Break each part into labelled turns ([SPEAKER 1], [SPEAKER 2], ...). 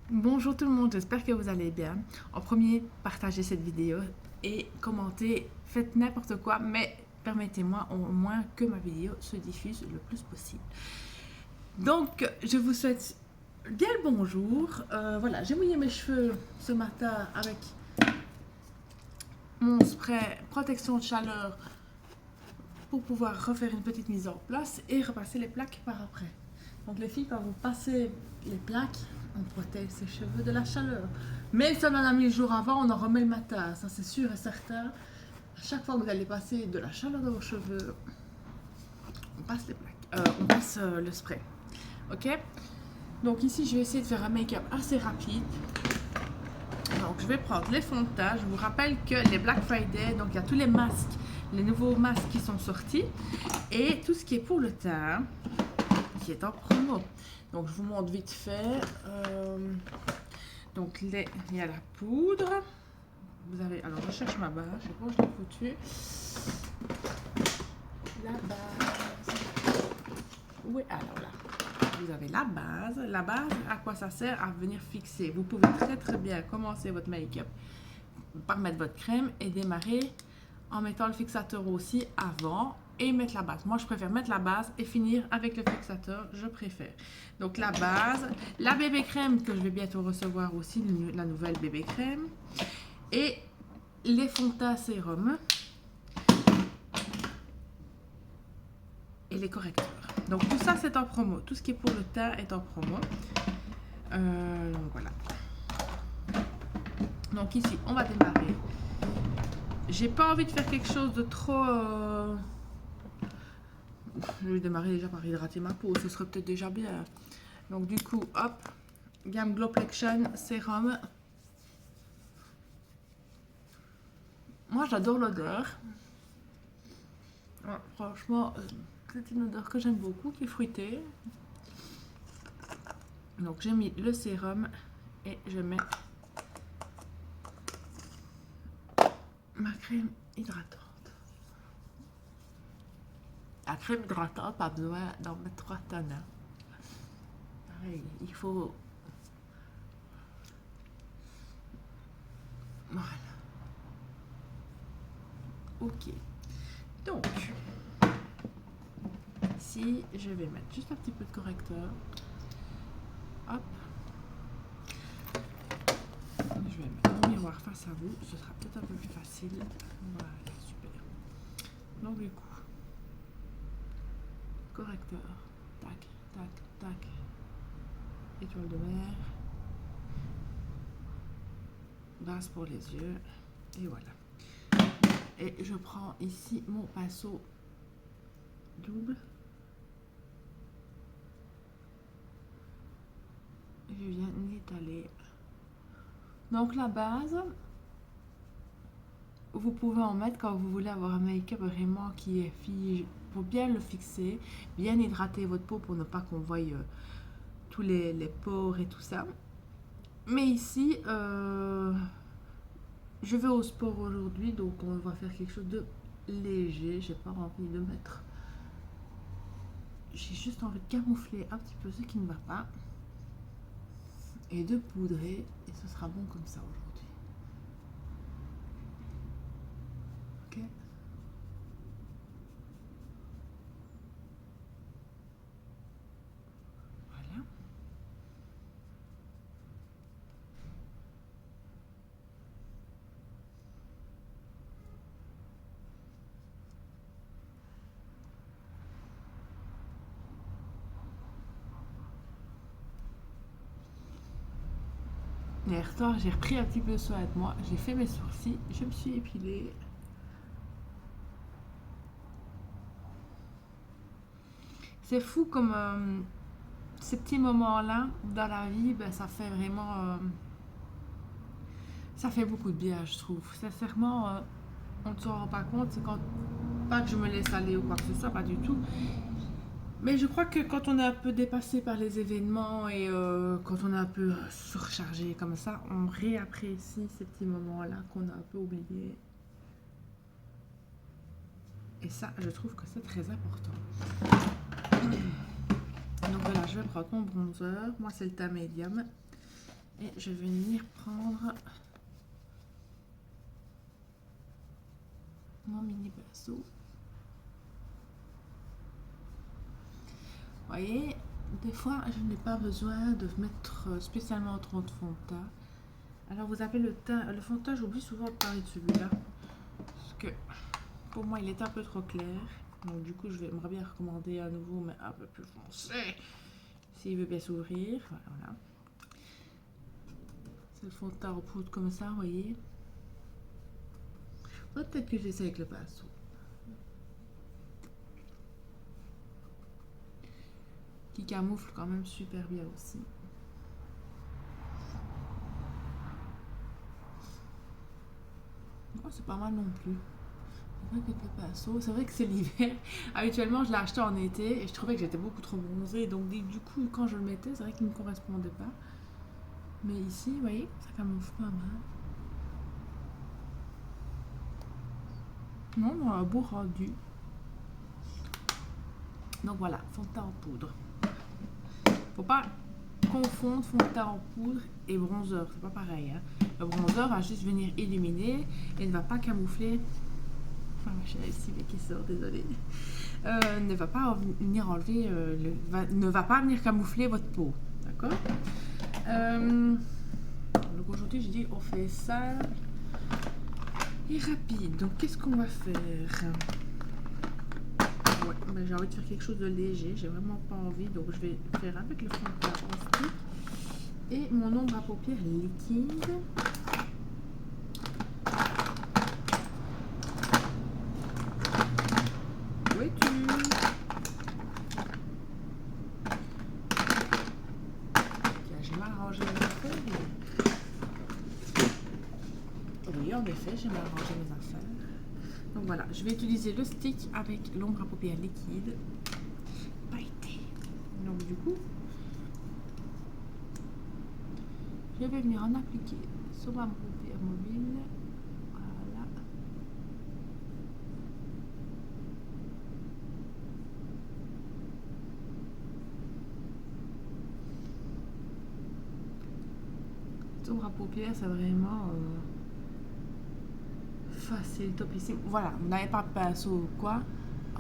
[SPEAKER 1] Bonjour tout le monde, j'espère que vous allez bien. En premier, partagez cette vidéo et commentez, faites n'importe quoi, mais permettez-moi au moins que ma vidéo se diffuse le plus possible. Donc, je vous souhaite bien le bonjour. Voilà, j'ai mouillé mes cheveux ce matin avec mon spray protection de chaleur pour pouvoir refaire une petite mise en place et repasser les plaques par après. Donc les filles, quand vous passez les plaques, on protège ses cheveux de la chaleur. Mais si on en a mis le jour avant, on en remet le matin, ça c'est sûr et certain. À chaque fois que vous allez passer de la chaleur dans vos cheveux, on passe les plaques, on passe le spray. Ok. Donc ici, je vais essayer de faire un make-up assez rapide. Donc je vais prendre les fonds de teint. Je vous rappelle que les Black Friday, donc il y a tous les masques, les nouveaux masques qui sont sortis et tout ce qui est pour le teint qui est en promo. Donc je vous montre vite fait. Donc il y a la poudre. Vous avez, alors je cherche ma base, je sais pas où je l'ai foutue. La base. Oui, alors là. Vous avez la base. La base, à quoi ça sert? À venir fixer. Vous pouvez très bien commencer votre make-up par mettre votre crème et démarrer en mettant le fixateur aussi avant et mettre la base. Moi, je préfère mettre la base et finir avec le fixateur, je préfère. Donc la base, la bébé crème que je vais bientôt recevoir aussi, la nouvelle bébé crème et les fonds de teint sérum et les correcteurs. Donc tout ça c'est en promo, tout ce qui est pour le teint est en promo. Donc voilà. Donc ici on va démarrer. J'ai pas envie de faire quelque chose de trop... Je vais démarrer déjà par hydrater ma peau, ce serait peut-être déjà bien. Donc du coup, hop, gamme Glowplexion sérum. Moi j'adore l'odeur. Ouais, franchement, c'est une odeur que j'aime beaucoup, qui est fruitée. Donc j'ai mis le sérum et je mets ma crème hydratante. La crème hydratante, pas besoin d'en mettre 3 tonnes. Hein. Pareil, il faut... Voilà. Ok. Donc, ici, je vais mettre juste un petit peu de correcteur. Hop. Je vais mettre mon miroir face à vous. Ce sera peut-être un peu plus facile. Voilà, super. Donc, du coup, correcteur. Tac, tac, tac. Étoile de mer. Base pour les yeux. Et voilà. Et je prends ici mon pinceau double. Je viens étaler. Donc la base, vous pouvez en mettre quand vous voulez avoir un make-up vraiment qui est figé, pour bien le fixer, bien hydrater votre peau pour ne pas qu'on voie tous les pores et tout ça. Mais ici, je vais au sport aujourd'hui, donc on va faire quelque chose de léger. J'ai pas envie de mettre... J'ai juste envie de camoufler un petit peu ce qui ne va pas. Et de poudrer, et ce sera bon comme ça aujourd'hui. Ok. Voilà. Hier soir, j'ai repris un petit peu soin de moi. J'ai fait mes sourcils, je me suis épilée. C'est fou comme ces petits moments-là dans la vie, ben, ça fait vraiment... ça fait beaucoup de bien, je trouve. Sincèrement, on ne se rend pas compte. C'est quand... Pas que je me laisse aller ou quoi que ce soit, pas du tout. Mais je crois que quand on est un peu dépassé par les événements et quand on est un peu surchargé comme ça, on réapprécie ces petits moments-là qu'on a un peu oubliés. Et ça, je trouve que c'est très important. Donc voilà, je vais prendre mon bronzer. Moi, c'est le teint médium. Et je vais venir prendre mon mini pinceau. Vous voyez, des fois, je n'ai pas besoin de mettre spécialement trop de fond de teint. Alors, vous avez le fond de teint, j'oublie souvent de parler de celui-là. Parce que, pour moi, il est un peu trop clair. Donc, du coup, je vais me bien recommander à nouveau, mais un peu plus foncé. S'il veut bien s'ouvrir. Voilà. C'est le fond de teint en poudre comme ça, vous voyez. Peut-être que j'essaie avec le pinceau. Qui camoufle quand même super bien aussi. Oh, c'est pas mal non plus. C'est vrai que c'est l'hiver. Habituellement, je l'ai acheté en été et je trouvais que j'étais beaucoup trop bronzée. Donc, du coup, quand je le mettais, c'est vrai qu'il ne me correspondait pas. Mais ici, vous voyez, ça camoufle pas mal. Non, on a un beau rendu. Donc voilà, fond de teint en poudre. Faut pas confondre fond de teint en poudre et bronzer, c'est pas pareil. Hein. Le bronzer va juste venir illuminer et ne va pas camoufler. Enfin, ma chérie ici qui sort, désolée. Ne va pas venir enlever, ne va pas venir camoufler votre peau, d'accord. Donc aujourd'hui, je dis on fait ça et rapide. Donc qu'est-ce qu'on va faire? Ouais, ben, j'ai envie de faire quelque chose de léger, j'ai vraiment pas envie, donc je vais faire avec le fond de teint en stick et mon ombre à paupières liquide. Où es-tu? J'ai mal rangé mes affaires. Oui, en effet, j'ai mal rangé mes affaires. Donc voilà, je vais utiliser le stick avec l'ombre à paupières liquide. Pailleté. Donc du coup, je vais venir en appliquer sur ma paupière mobile. Voilà. Ombre à paupières, c'est vraiment facile, topissime. Voilà, vous n'avez pas de pinceau ou quoi.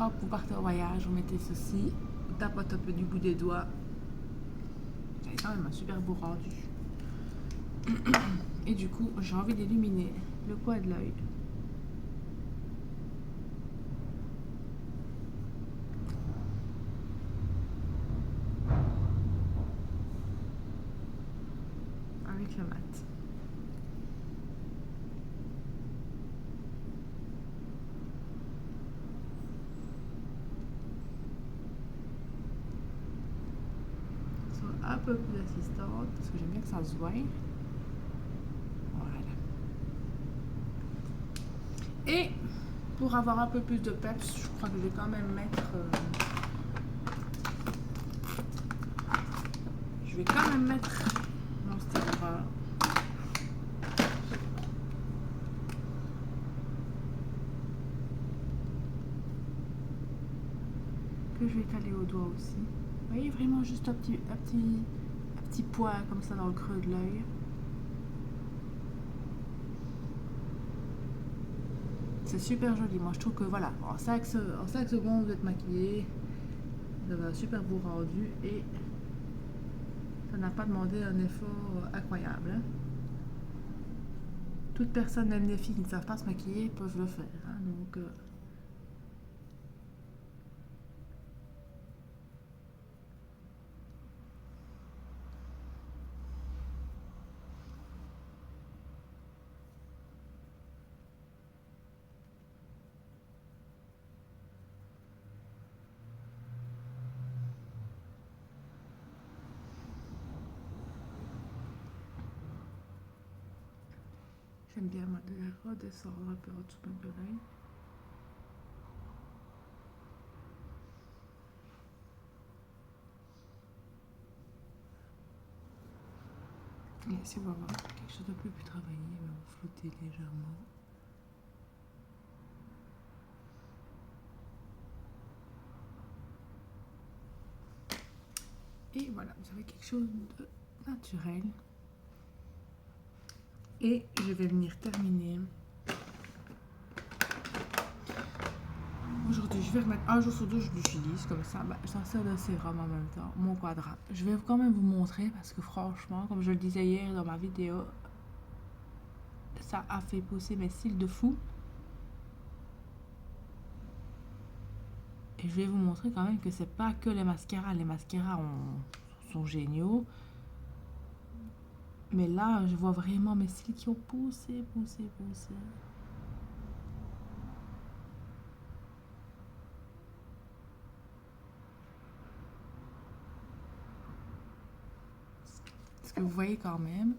[SPEAKER 1] Hop, vous partez au voyage, vous mettez ceci, vous tapotez un peu du bout des doigts. Vous avez quand même un super beau rendu. Et du coup, j'ai envie d'illuminer le coin de l'œil. Avec le mat. Un peu plus assistante parce que j'aime bien que ça se voie. Voilà. Et pour avoir un peu plus de peps, je crois que je vais quand même mettre. Je vais quand même mettre mon sticker que je vais étaler au doigt aussi. Vous voyez, vraiment juste un petit point comme ça dans le creux de l'œil. C'est super joli. Moi, je trouve que voilà, en 5 secondes, vous êtes maquillé. Vous avez un super beau rendu et ça n'a pas demandé un effort incroyable. Hein. Toute personne, même les filles qui ne savent pas se maquiller, peuvent le faire. Hein, donc, j'aime bien moi, de redescendre un peu au-dessus de l'œil. Et si on va avoir quelque chose de plus travaillé, on va flotter légèrement. Et voilà, vous avez quelque chose de naturel. Et je vais venir terminer. Aujourd'hui, je vais remettre un jour sur deux, je l'utilise comme ça. Bah, ça sert de sérum en même temps, mon quadrat. Je vais quand même vous montrer parce que franchement, comme je le disais hier dans ma vidéo, ça a fait pousser mes cils de fou. Et je vais vous montrer quand même que c'est pas que les mascaras. Les mascaras sont géniaux. Mais là, je vois vraiment mes cils qui ont poussé. Est-ce que vous voyez quand même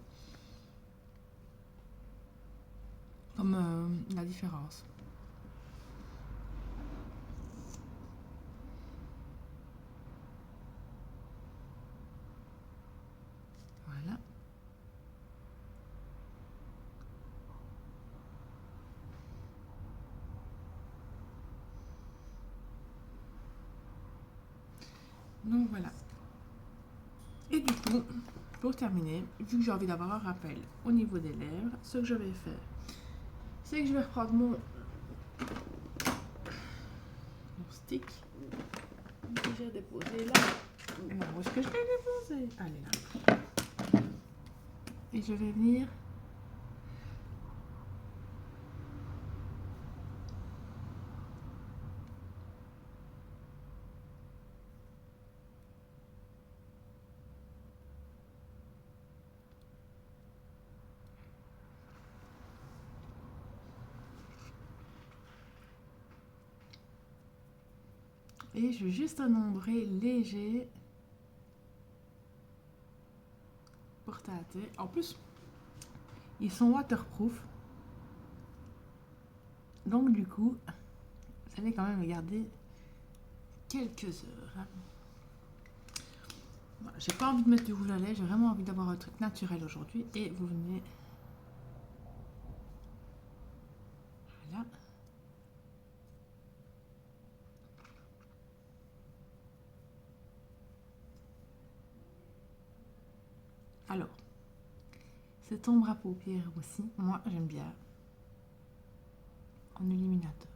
[SPEAKER 1] comme la différence? Voilà. Donc voilà. Et du coup, pour terminer, vu que j'ai envie d'avoir un rappel au niveau des lèvres, ce que je vais faire, c'est que je vais reprendre mon stick que j'ai déposé là. Alors, où est-ce que je l'ai déposé? Allez là. Et je vais venir et je vais juste un ombré léger pour tâter. En plus, ils sont waterproof. Donc du coup, vous allez quand même le garder quelques heures. Voilà, j'ai pas envie de mettre du rouge à lèvres, j'ai vraiment envie d'avoir un truc naturel aujourd'hui. Et vous venez... Voilà. Alors, cet ombre à paupières aussi, moi j'aime bien en illuminateur.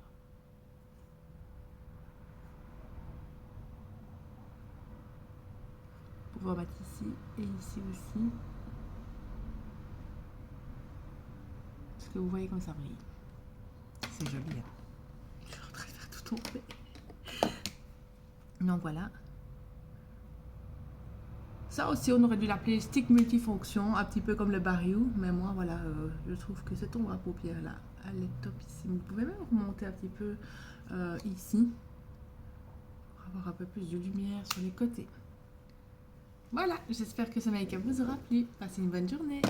[SPEAKER 1] Pour pouvoir mettre ici et ici aussi. Est-ce que vous voyez comme ça brille? C'est joli, hein? Je suis en train de faire tout tomber. Donc voilà. Ça aussi, on aurait dû l'appeler stick multifonction, un petit peu comme le Barreau. Mais moi, voilà, je trouve que cette ombre à paupières là, elle est topissime. Vous pouvez même remonter un petit peu ici pour avoir un peu plus de lumière sur les côtés. Voilà, j'espère que ce make-up vous aura plu. Passez une bonne journée.